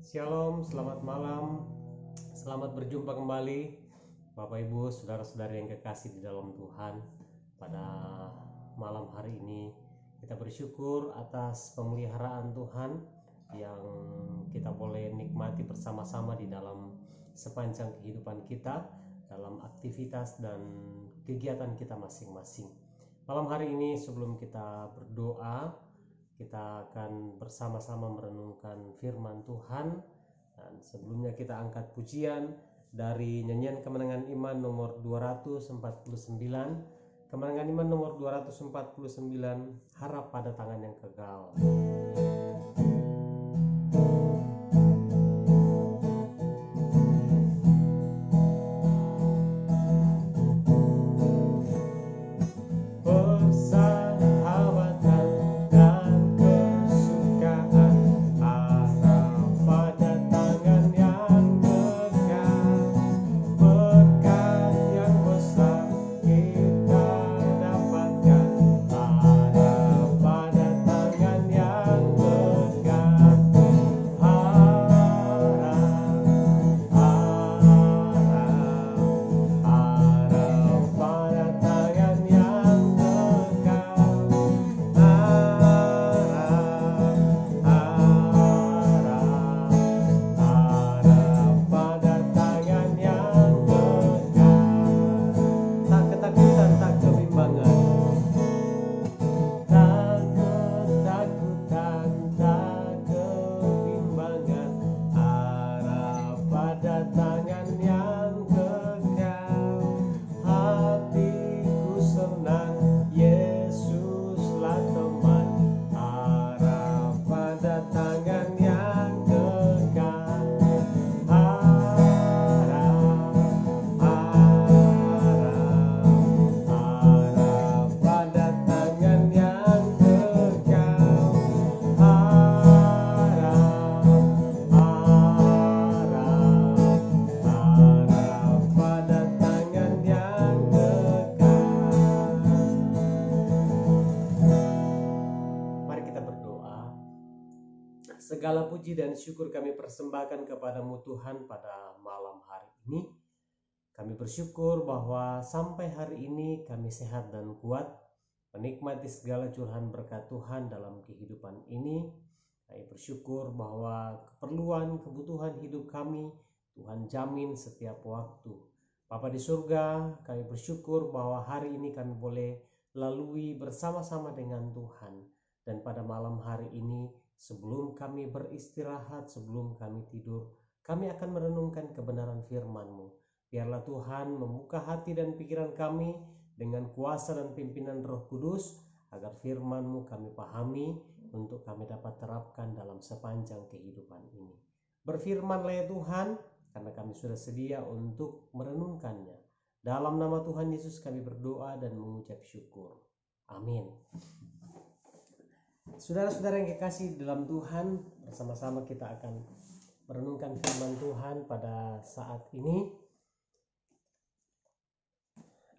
Shalom, selamat malam, selamat berjumpa kembali Bapak Ibu, saudara-saudari yang kekasih di dalam Tuhan. Pada malam hari ini kita bersyukur atas pemeliharaan Tuhan yang kita boleh nikmati bersama-sama di dalam sepanjang kehidupan kita, dalam aktivitas dan kegiatan kita masing-masing. Malam hari ini sebelum kita berdoa, kita akan bersama-sama merenungkan firman Tuhan, dan sebelumnya kita angkat pujian dari nyanyian Kemenangan Iman nomor 249. Kemenangan Iman nomor 249, harap pada tangan yang kekal. Segala puji dan syukur kami persembahkan kepadamu Tuhan pada malam hari ini. Kami bersyukur bahwa sampai hari ini kami sehat dan kuat, menikmati segala curahan berkat Tuhan dalam kehidupan ini. Kami bersyukur bahwa keperluan, kebutuhan hidup kami Tuhan jamin setiap waktu. Bapa di surga, kami bersyukur bahwa hari ini kami boleh lalui bersama-sama dengan Tuhan. Dan pada malam hari ini, sebelum kami beristirahat, sebelum kami tidur, kami akan merenungkan kebenaran firman-Mu. Biarlah Tuhan membuka hati dan pikiran kami dengan kuasa dan pimpinan Roh Kudus, agar firman-Mu kami pahami untuk kami dapat terapkan dalam sepanjang kehidupan ini. Berfirman-lah ya Tuhan, karena kami sudah sedia untuk merenungkannya. Dalam nama Tuhan Yesus kami berdoa dan mengucap syukur. Amin. Saudara-saudara yang kekasih dalam Tuhan, bersama-sama kita akan merenungkan firman Tuhan pada saat ini.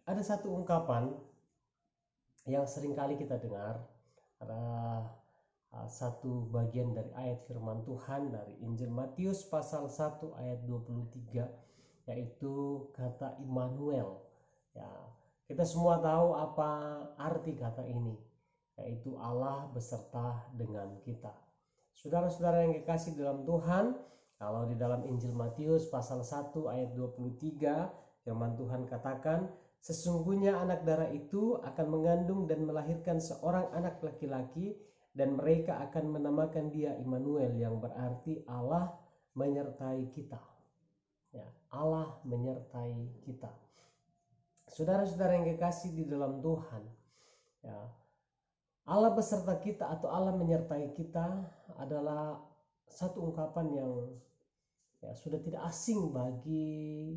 Ada satu ungkapan yang seringkali kita dengar, ada satu bagian dari ayat firman Tuhan dari Injil Matius pasal 1 ayat 23, yaitu kata Immanuel. Ya, kita semua tahu apa arti kata ini, yaitu Allah beserta dengan kita. Saudara-saudara yang kekasih dalam Tuhan, kalau di dalam Injil Matius pasal 1 ayat 23, firman Tuhan katakan, sesungguhnya anak darah itu akan mengandung dan melahirkan seorang anak laki-laki, dan mereka akan menamakan dia Immanuel, yang berarti Allah menyertai kita. Ya, Allah menyertai kita. Saudara-saudara yang kekasih di dalam Tuhan, ya, Allah beserta kita atau Allah menyertai kita adalah satu ungkapan yang sudah tidak asing bagi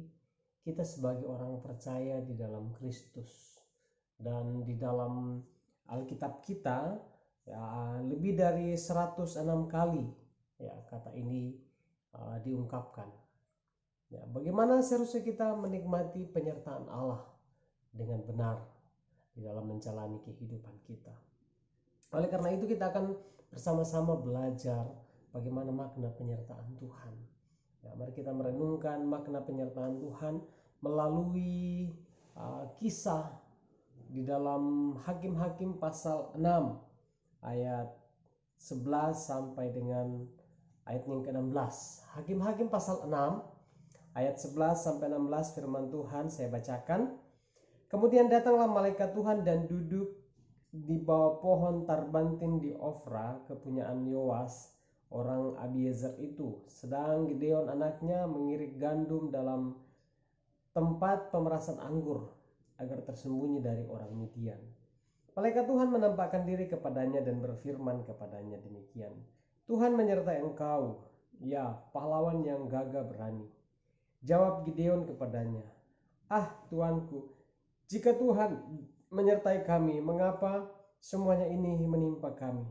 kita sebagai orang percaya di dalam Kristus. Dan di dalam Alkitab kita lebih dari 106 kali kata ini diungkapkan. Bagaimana seharusnya kita menikmati penyertaan Allah dengan benar di dalam menjalani kehidupan kita. Oleh karena itu kita akan bersama-sama belajar bagaimana makna penyertaan Tuhan. Ya, mari kita merenungkan makna penyertaan Tuhan melalui kisah di dalam Hakim-Hakim pasal 6 ayat 11 sampai dengan ayat yang ke-16. Hakim-Hakim pasal 6 ayat 11 sampai 16, firman Tuhan saya bacakan. Kemudian datanglah malaikat Tuhan dan duduk di bawah pohon tarbantin di Ofra, kepunyaan Yoas orang Abiezer itu. Sedang Gideon anaknya mengirik gandum dalam tempat pemerasan anggur agar tersembunyi dari orang Midian. Malaikat Tuhan menampakkan diri kepadanya dan berfirman kepadanya demikian. Tuhan menyertai engkau, ya pahlawan yang gagah berani. Jawab Gideon kepadanya, ah Tuanku, jika Tuhan menyertai kami, mengapa semuanya ini menimpa kami?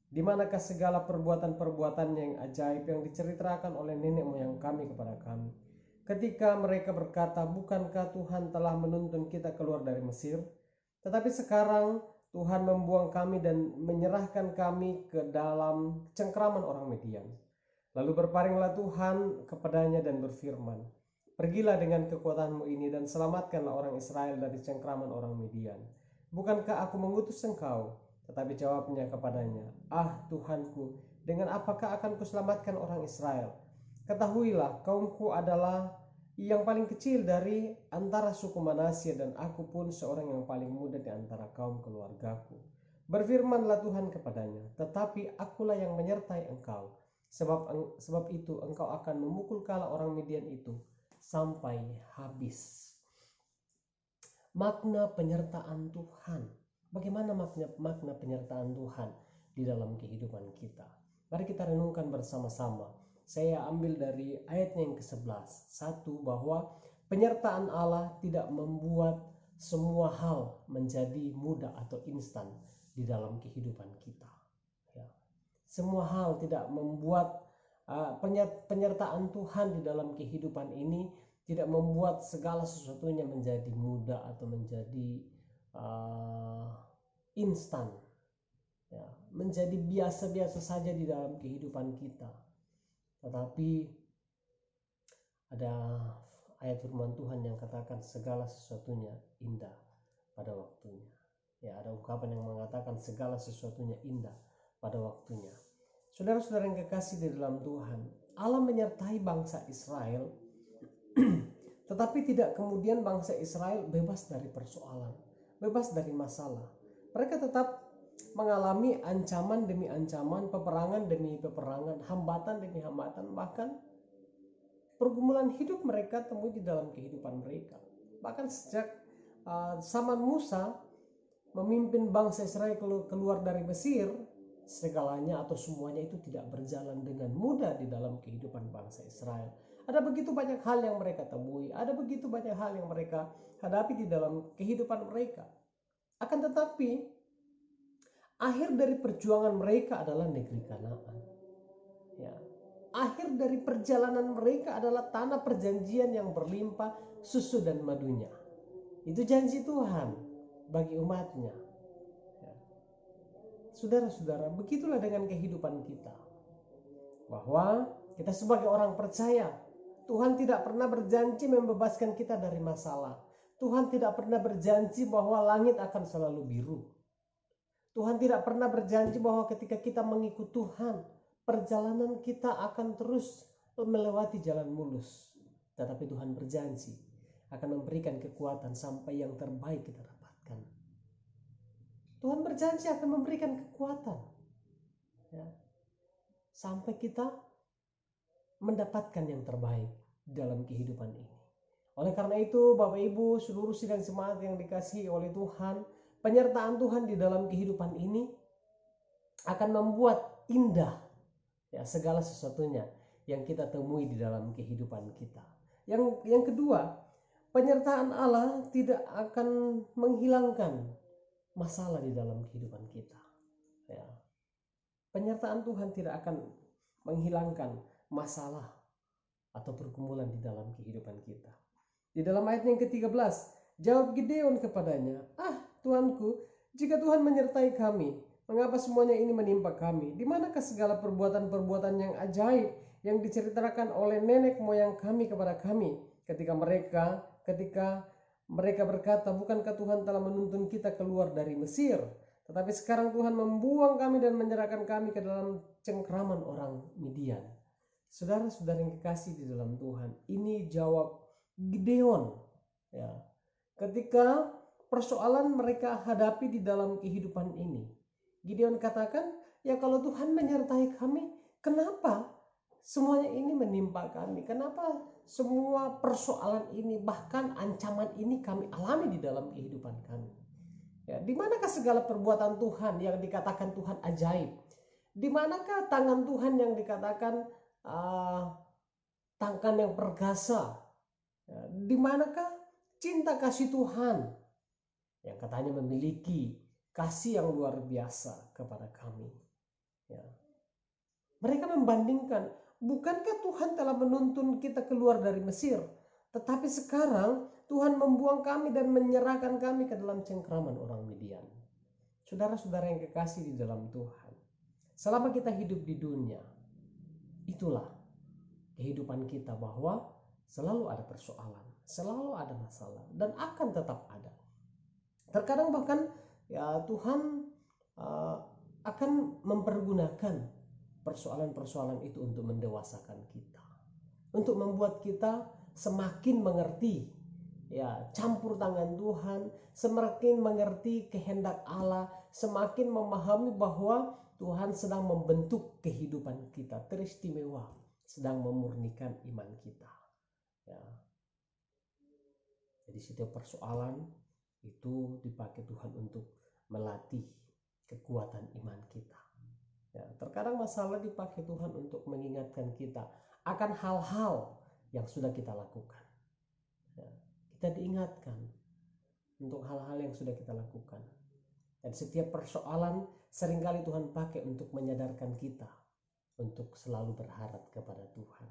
Di manakah segala perbuatan-perbuatannya yang ajaib yang diceritakan oleh nenek moyang kami kepada kami? Ketika mereka berkata, bukankah Tuhan telah menuntun kita keluar dari Mesir? Tetapi sekarang Tuhan membuang kami dan menyerahkan kami ke dalam cengkraman orang Midian. Lalu berparinglah Tuhan kepadanya dan berfirman, pergilah dengan kekuatanmu ini dan selamatkanlah orang Israel dari cengkraman orang Midian. Bukankah aku mengutus engkau? Tetapi jawabnya kepadanya, ah Tuhanku, dengan apakah akan kuselamatkan orang Israel? Ketahuilah, kaumku adalah yang paling kecil dari antara suku Manasye dan aku pun seorang yang paling muda di antara kaum keluargaku. Berfirmanlah Tuhan kepadanya, tetapi akulah yang menyertai engkau. Sebab itu engkau akan memukul kala orang Midian itu sampai habis. Makna penyertaan Tuhan. Bagaimana makna penyertaan Tuhan di dalam kehidupan kita? Mari kita renungkan bersama-sama. Saya ambil dari ayatnya yang ke-11. Satu, bahwa penyertaan Allah tidak membuat semua hal menjadi mudah atau instan di dalam kehidupan kita. Ya. Semua hal tidak membuat penyertaan Tuhan di dalam kehidupan ini tidak membuat segala sesuatunya menjadi mudah atau menjadi instan, ya, menjadi biasa-biasa saja di dalam kehidupan kita. Tetapi ada ayat firman Tuhan yang katakan segala sesuatunya indah pada waktunya. Ya, ada ungkapan yang mengatakan segala sesuatunya indah pada waktunya. Saudara-saudara yang kekasih di dalam Tuhan, Allah menyertai bangsa Israel, tetapi tidak kemudian bangsa Israel bebas dari persoalan, bebas dari masalah. Mereka tetap mengalami ancaman demi ancaman, peperangan demi peperangan, hambatan demi hambatan, bahkan pergumulan hidup mereka temui di dalam kehidupan mereka. Bahkan sejak zaman Musa memimpin bangsa Israel keluar dari Mesir, segalanya atau semuanya itu tidak berjalan dengan mudah di dalam kehidupan bangsa Israel. Ada begitu banyak hal yang mereka temui, ada begitu banyak hal yang mereka hadapi di dalam kehidupan mereka. Akan tetapi, akhir dari perjuangan mereka adalah negeri Kanaan. Ya. Akhir dari perjalanan mereka adalah tanah perjanjian yang berlimpah susu dan madunya. Itu janji Tuhan bagi umatnya. Ya. Saudara-saudara, begitulah dengan kehidupan kita. Bahwa kita sebagai orang percaya, Tuhan tidak pernah berjanji membebaskan kita dari masalah. Tuhan tidak pernah berjanji bahwa langit akan selalu biru. Tuhan tidak pernah berjanji bahwa ketika kita mengikut Tuhan, perjalanan kita akan terus melewati jalan mulus. Tetapi Tuhan berjanji akan memberikan kekuatan sampai yang terbaik kita dapatkan. Tuhan berjanji akan memberikan kekuatan, ya, sampai kita mendapatkan yang terbaik dalam kehidupan ini. Oleh karena itu, Bapak Ibu, seluruh sidang jemaat yang dikasihi oleh Tuhan, penyertaan Tuhan di dalam kehidupan ini akan membuat indah, ya, segala sesuatunya yang kita temui di dalam kehidupan kita. Yang kedua, penyertaan Allah tidak akan menghilangkan masalah di dalam kehidupan kita. Ya. Penyertaan Tuhan tidak akan menghilangkan masalah atau pergumulan di dalam kehidupan kita. Di dalam ayat yang ke-13, jawab Gideon kepadanya, ah Tuanku, jika Tuhan menyertai kami, Mengapa semuanya ini menimpa kami? Di manakah segala perbuatan-perbuatan yang ajaib yang diceritakan oleh nenek moyang kami kepada kami ketika mereka berkata, bukankah Tuhan telah menuntun kita keluar dari Mesir? Tetapi sekarang Tuhan membuang kami dan menyerahkan kami ke dalam cengkraman orang Midian. Saudara-saudara yang kekasih di dalam Tuhan, ini jawab Gideon. Ya, ketika persoalan mereka hadapi di dalam kehidupan ini, Gideon katakan, ya kalau Tuhan menyertai kami, kenapa semuanya ini menimpa kami? Kenapa semua persoalan ini, bahkan ancaman ini kami alami di dalam kehidupan kami? Ya, di manakah segala perbuatan Tuhan yang dikatakan Tuhan ajaib? Di manakah tangan Tuhan yang dikatakan tangan yang perkasa? Ya, di manakah cinta kasih Tuhan yang katanya memiliki kasih yang luar biasa kepada kami? Ya. Mereka membandingkan, bukankah Tuhan telah menuntun kita keluar dari Mesir? Tetapi sekarang Tuhan membuang kami dan menyerahkan kami ke dalam cengkraman orang Midian. Saudara-saudara yang kekasih di dalam Tuhan, selama kita hidup di dunia, itulah kehidupan kita, bahwa selalu ada persoalan, selalu ada masalah, dan akan tetap ada. Terkadang bahkan ya Tuhan akan mempergunakan persoalan-persoalan itu untuk mendewasakan kita, untuk membuat kita semakin mengerti ya campur tangan Tuhan, semakin mengerti kehendak Allah, semakin memahami bahwa Tuhan sedang membentuk kehidupan kita teristimewa, sedang memurnikan iman kita. Ya. Jadi setiap persoalan itu dipakai Tuhan untuk melatih kekuatan iman kita. Ya, terkadang masalah dipakai Tuhan untuk mengingatkan kita akan hal-hal yang sudah kita lakukan. Ya, kita diingatkan untuk hal-hal yang sudah kita lakukan. Dan setiap persoalan seringkali Tuhan pakai untuk menyadarkan kita untuk selalu berharap kepada Tuhan.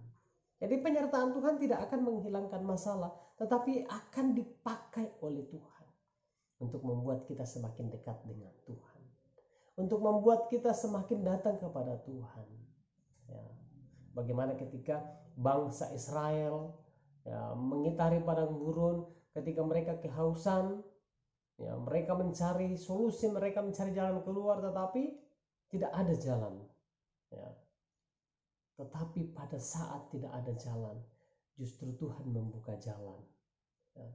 Jadi penyertaan Tuhan tidak akan menghilangkan masalah, tetapi akan dipakai oleh Tuhan untuk membuat kita semakin dekat dengan Tuhan, untuk membuat kita semakin datang kepada Tuhan. Ya. Bagaimana ketika bangsa Israel ya, mengitari padang gurun, ketika mereka kehausan, ya, mereka mencari solusi, mereka mencari jalan keluar, tetapi tidak ada jalan. Ya. Tetapi pada saat tidak ada jalan, justru Tuhan membuka jalan. Ya.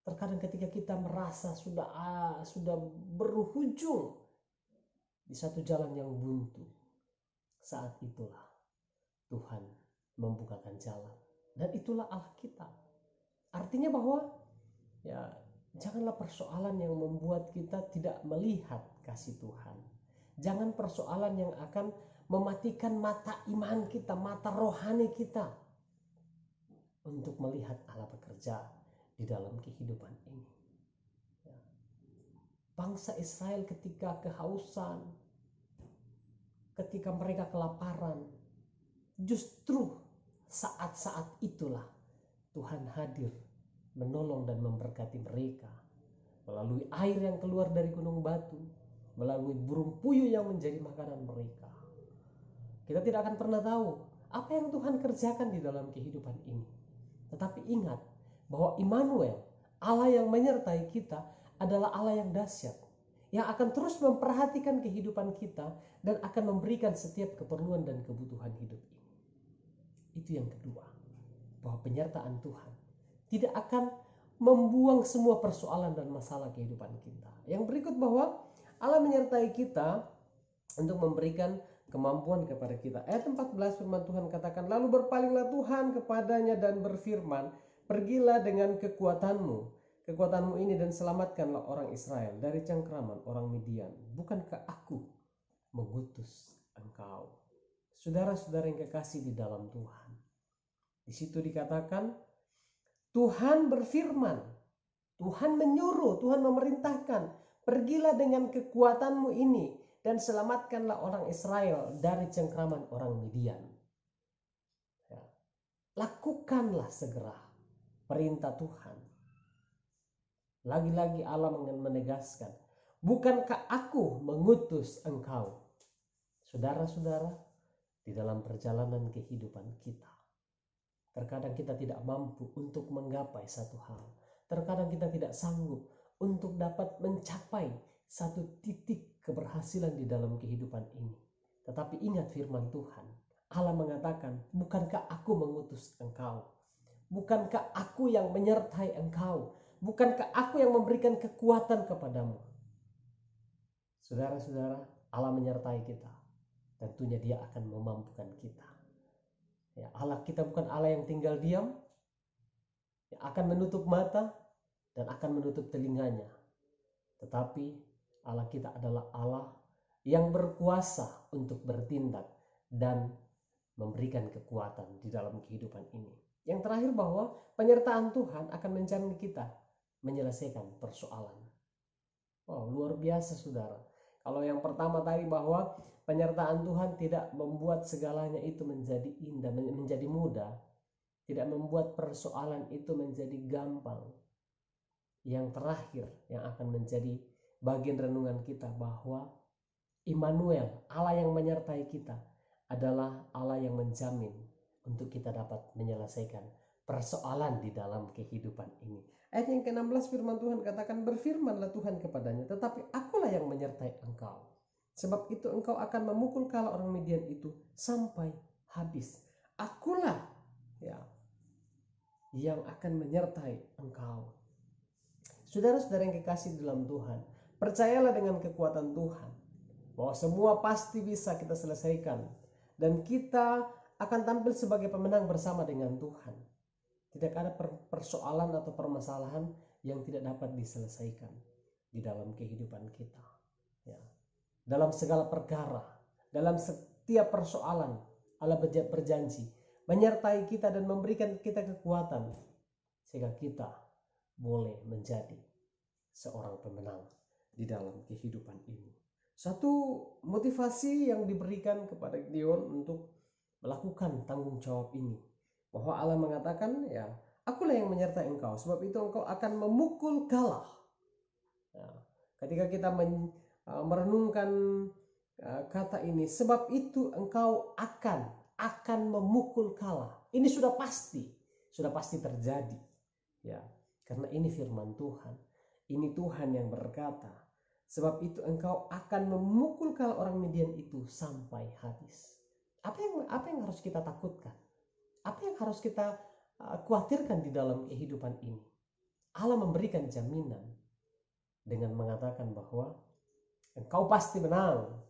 Terkadang ketika kita merasa sudah berujung di satu jalan yang buntu, saat itulah Tuhan membukakan jalan. Dan itulah Allah kita. Artinya bahwa ya janganlah persoalan yang membuat kita tidak melihat kasih Tuhan. Jangan persoalan yang akan mematikan mata iman kita, mata rohani kita untuk melihat Allah bekerja di dalam kehidupan ini. Ya. Bangsa Israel ketika kehausan, ketika mereka kelaparan, justru saat-saat itulah Tuhan hadir menolong dan memberkati mereka melalui air yang keluar dari gunung batu, melalui burung puyuh yang menjadi makanan mereka. Kita tidak akan pernah tahu apa yang Tuhan kerjakan di dalam kehidupan ini. Tetapi ingat bahwa Immanuel, Allah yang menyertai kita, adalah Allah yang dahsyat, yang akan terus memperhatikan kehidupan kita dan akan memberikan setiap keperluan dan kebutuhan hidup ini. Itu yang kedua, bahwa penyertaan Tuhan tidak akan membuang semua persoalan dan masalah kehidupan kita. Yang berikut, bahwa Allah menyertai kita untuk memberikan kemampuan kepada kita. Ayat 14 firman Tuhan katakan, lalu berpalinglah Tuhan kepadanya dan berfirman, pergilah dengan kekuatanmu ini dan selamatkanlah orang Israel dari cengkraman orang Midian. Bukankah aku mengutus engkau? Saudara-saudara yang kekasih di dalam Tuhan, di situ dikatakan Tuhan berfirman, Tuhan menyuruh, Tuhan memerintahkan, pergilah dengan kekuatanmu ini dan selamatkanlah orang Israel dari cengkraman orang Midian. Ya. Lakukanlah segera perintah Tuhan. Lagi-lagi Allah menegaskan bukankah aku mengutus engkau? Saudara-saudara, di dalam perjalanan kehidupan kita, terkadang kita tidak mampu untuk menggapai satu hal. Terkadang kita tidak sanggup untuk dapat mencapai satu titik keberhasilan di dalam kehidupan ini. Tetapi ingat firman Tuhan. Allah mengatakan, bukankah aku mengutus engkau? Bukankah aku yang menyertai engkau? Bukankah aku yang memberikan kekuatan kepadamu? Saudara-saudara, Allah menyertai kita. Tentunya Dia akan memampukan kita. Ya, Allah kita bukan Allah yang tinggal diam, yang akan menutup mata dan akan menutup telinganya. Tetapi Allah kita adalah Allah yang berkuasa untuk bertindak dan memberikan kekuatan di dalam kehidupan ini. Yang terakhir bahwa penyertaan Tuhan akan menjamin kita menyelesaikan persoalan. Oh, luar biasa saudara. Kalau yang pertama tadi bahwa penyertaan Tuhan tidak membuat segalanya itu menjadi indah, menjadi mudah. Tidak membuat persoalan itu menjadi gampang. Yang terakhir yang akan menjadi bagian renungan kita bahwa Immanuel, Allah yang menyertai kita, adalah Allah yang menjamin untuk kita dapat menyelesaikan persoalan di dalam kehidupan ini. Ayat yang ke-16 firman Tuhan katakan, berfirmanlah Tuhan kepadanya, tetapi akulah yang menyertai engkau. Sebab itu engkau akan memukul kala orang Midian itu sampai habis. Akulah ya yang akan menyertai engkau. Saudara-saudara yang kekasih dalam Tuhan, percayalah dengan kekuatan Tuhan bahwa semua pasti bisa kita selesaikan dan kita akan tampil sebagai pemenang bersama dengan Tuhan. Tidak ada persoalan atau permasalahan yang tidak dapat diselesaikan di dalam kehidupan kita. Ya. Dalam segala perkara, dalam setiap persoalan, Allah berjanji menyertai kita dan memberikan kita kekuatan sehingga kita boleh menjadi seorang pemenang di dalam kehidupan ini. Satu motivasi yang diberikan kepada Gideon untuk melakukan tanggung jawab ini, bahwa Allah mengatakan, ya, akulah yang menyertai engkau, sebab itu engkau akan memukul kalah. Ya, ketika kita merenungkan kata ini, sebab itu engkau akan memukul kalah. Ini sudah pasti terjadi. Ya, karena ini firman Tuhan. Ini Tuhan yang berkata, sebab itu engkau akan memukul kalah orang Midian itu sampai habis. Apa yang harus kita takutkan? Apa yang harus kita khawatirkan di dalam kehidupan ini? Allah memberikan jaminan dengan mengatakan bahwa engkau pasti menang.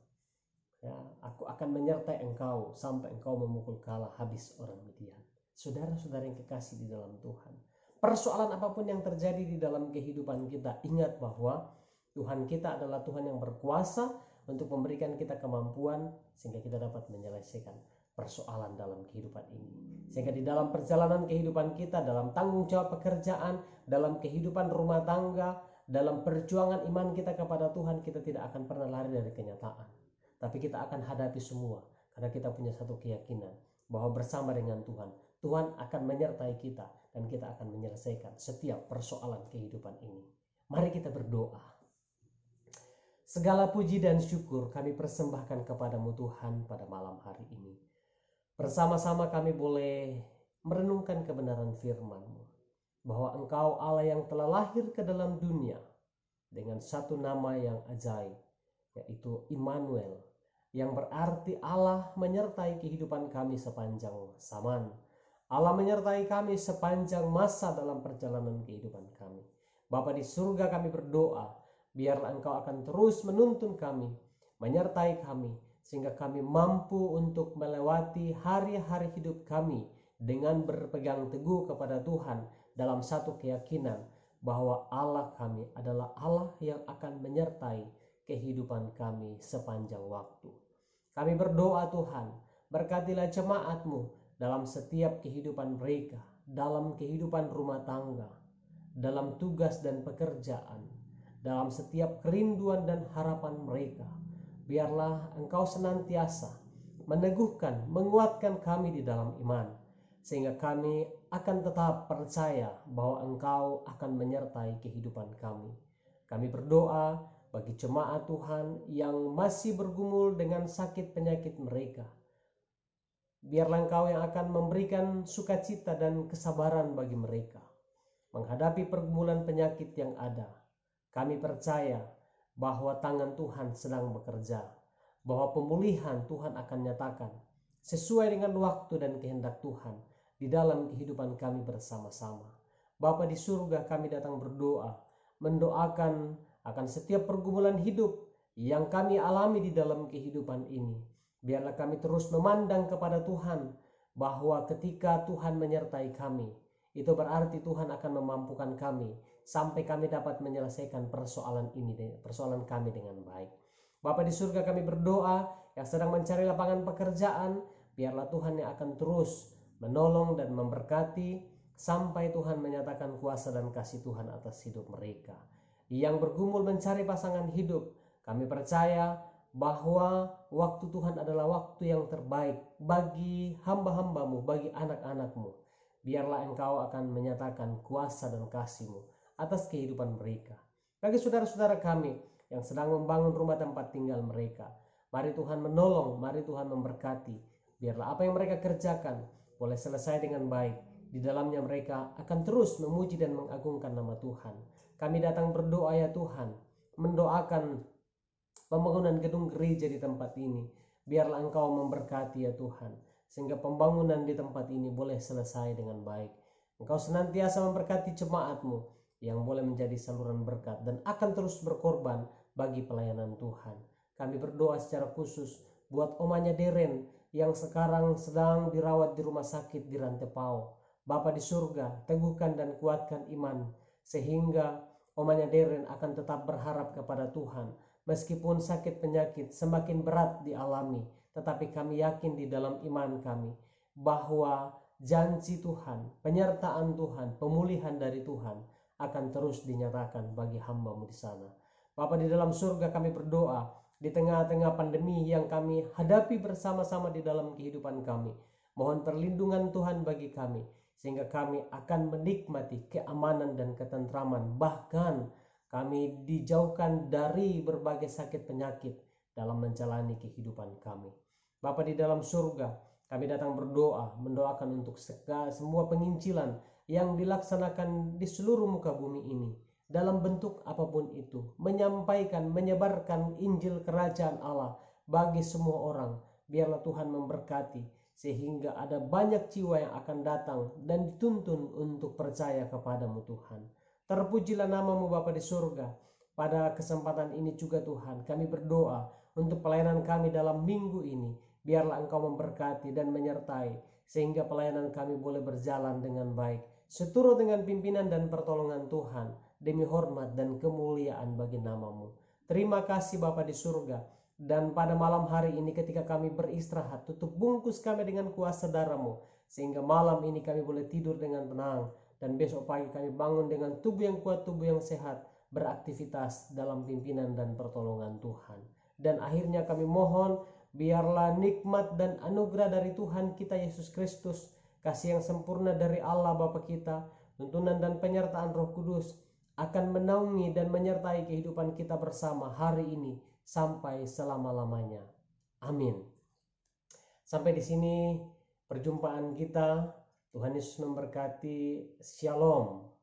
Ya, aku akan menyertai engkau sampai engkau memukul kalah habis orang Midian. Saudara-saudara yang kekasih di dalam Tuhan, persoalan apapun yang terjadi di dalam kehidupan kita, ingat bahwa Tuhan kita adalah Tuhan yang berkuasa untuk memberikan kita kemampuan sehingga kita dapat menyelesaikan persoalan dalam kehidupan ini. Sehingga di dalam perjalanan kehidupan kita, dalam tanggung jawab pekerjaan, dalam kehidupan rumah tangga, dalam perjuangan iman kita kepada Tuhan, kita tidak akan pernah lari dari kenyataan. Tapi kita akan hadapi semua karena kita punya satu keyakinan bahwa bersama dengan Tuhan, Tuhan akan menyertai kita dan kita akan menyelesaikan setiap persoalan kehidupan ini. Mari kita berdoa. Segala puji dan syukur kami persembahkan kepadamu Tuhan pada malam hari ini. Bersama-sama kami boleh merenungkan kebenaran firman-Mu, bahwa Engkau Allah yang telah lahir ke dalam dunia dengan satu nama yang ajaib, yaitu Immanuel, yang berarti Allah menyertai kehidupan kami sepanjang zaman. Allah menyertai kami sepanjang masa dalam perjalanan kehidupan kami. Bapa di surga, kami berdoa, biarlah Engkau akan terus menuntun kami, menyertai kami, sehingga kami mampu untuk melewati hari-hari hidup kami dengan berpegang teguh kepada Tuhan dalam satu keyakinan bahwa Allah kami adalah Allah yang akan menyertai kehidupan kami sepanjang waktu. Kami berdoa Tuhan, berkatilah jemaat-Mu dalam setiap kehidupan mereka, dalam kehidupan rumah tangga, dalam tugas dan pekerjaan, dalam setiap kerinduan dan harapan mereka. Biarlah Engkau senantiasa meneguhkan, menguatkan kami di dalam iman, sehingga kami akan tetap percaya bahwa Engkau akan menyertai kehidupan kami. Kami berdoa bagi jemaat Tuhan yang masih bergumul dengan sakit penyakit mereka. Biarlah Engkau yang akan memberikan sukacita dan kesabaran bagi mereka menghadapi pergumulan penyakit yang ada. Kami percaya bahwa tangan Tuhan sedang bekerja, bahwa pemulihan Tuhan akan nyatakan sesuai dengan waktu dan kehendak Tuhan di dalam kehidupan kami bersama-sama. Bapa di surga, kami datang berdoa, mendoakan akan setiap pergumulan hidup yang kami alami di dalam kehidupan ini. Biarlah kami terus memandang kepada Tuhan, bahwa ketika Tuhan menyertai kami, itu berarti Tuhan akan memampukan kami sampai kami dapat menyelesaikan persoalan kami dengan baik. Bapa di surga, kami berdoa yang sedang mencari lapangan pekerjaan, biarlah Tuhan yang akan terus menolong dan memberkati sampai Tuhan menyatakan kuasa dan kasih Tuhan atas hidup mereka. Yang bergumul mencari pasangan hidup, kami percaya bahwa waktu Tuhan adalah waktu yang terbaik bagi hamba-hambamu, bagi anak-anakmu. Biarlah Engkau akan menyatakan kuasa dan kasih-Mu atas kehidupan mereka. Bagi saudara-saudara kami yang sedang membangun rumah tempat tinggal mereka, mari Tuhan menolong, mari Tuhan memberkati. Biarlah apa yang mereka kerjakan boleh selesai dengan baik. Di dalamnya mereka akan terus memuji dan mengagungkan nama Tuhan. Kami datang berdoa ya Tuhan, mendoakan pembangunan gedung gereja di tempat ini. Biarlah Engkau memberkati ya Tuhan, sehingga pembangunan di tempat ini boleh selesai dengan baik. Engkau senantiasa memberkati jemaat-Mu yang boleh menjadi saluran berkat dan akan terus berkorban bagi pelayanan Tuhan. Kami berdoa secara khusus buat omanya Deren yang sekarang sedang dirawat di rumah sakit di Rantepao. Bapa di surga, teguhkan dan kuatkan iman, sehingga omanya Deren akan tetap berharap kepada Tuhan. Meskipun sakit penyakit semakin berat dialami, tetapi kami yakin di dalam iman kami bahwa janji Tuhan, penyertaan Tuhan, pemulihan dari Tuhan akan terus dinyatakan bagi hamba-Mu di sana. Bapa di dalam surga, kami berdoa di tengah-tengah pandemi yang kami hadapi bersama-sama di dalam kehidupan kami. Mohon perlindungan Tuhan bagi kami, sehingga kami akan menikmati keamanan dan ketentraman, bahkan kami dijauhkan dari berbagai sakit penyakit dalam menjalani kehidupan kami. Bapa di dalam surga, kami datang berdoa, mendoakan untuk semua penginjilan yang dilaksanakan di seluruh muka bumi ini, dalam bentuk apapun itu, menyampaikan, menyebarkan Injil Kerajaan Allah bagi semua orang. Biarlah Tuhan memberkati, sehingga ada banyak jiwa yang akan datang dan dituntun untuk percaya kepadamu Tuhan. Terpujilah nama-Mu Bapa di surga. Pada kesempatan ini juga Tuhan, kami berdoa untuk pelayanan kami dalam minggu ini. Biarlah Engkau memberkati dan menyertai, sehingga pelayanan kami boleh berjalan dengan baik, seturut dengan pimpinan dan pertolongan Tuhan, demi hormat dan kemuliaan bagi nama-Mu. Terima kasih Bapa di surga. Dan pada malam hari ini ketika kami beristirahat, tutup bungkus kami dengan kuasa darah-Mu, sehingga malam ini kami boleh tidur dengan tenang. Dan besok pagi kami bangun dengan tubuh yang kuat, tubuh yang sehat, beraktivitas dalam pimpinan dan pertolongan Tuhan. Dan akhirnya kami mohon, biarlah nikmat dan anugerah dari Tuhan kita Yesus Kristus, kasih yang sempurna dari Allah Bapa kita, tuntunan dan penyertaan Roh Kudus akan menaungi dan menyertai kehidupan kita bersama hari ini sampai selama-lamanya. Amin. Sampai di sini perjumpaan kita. Tuhan Yesus memberkati. Shalom.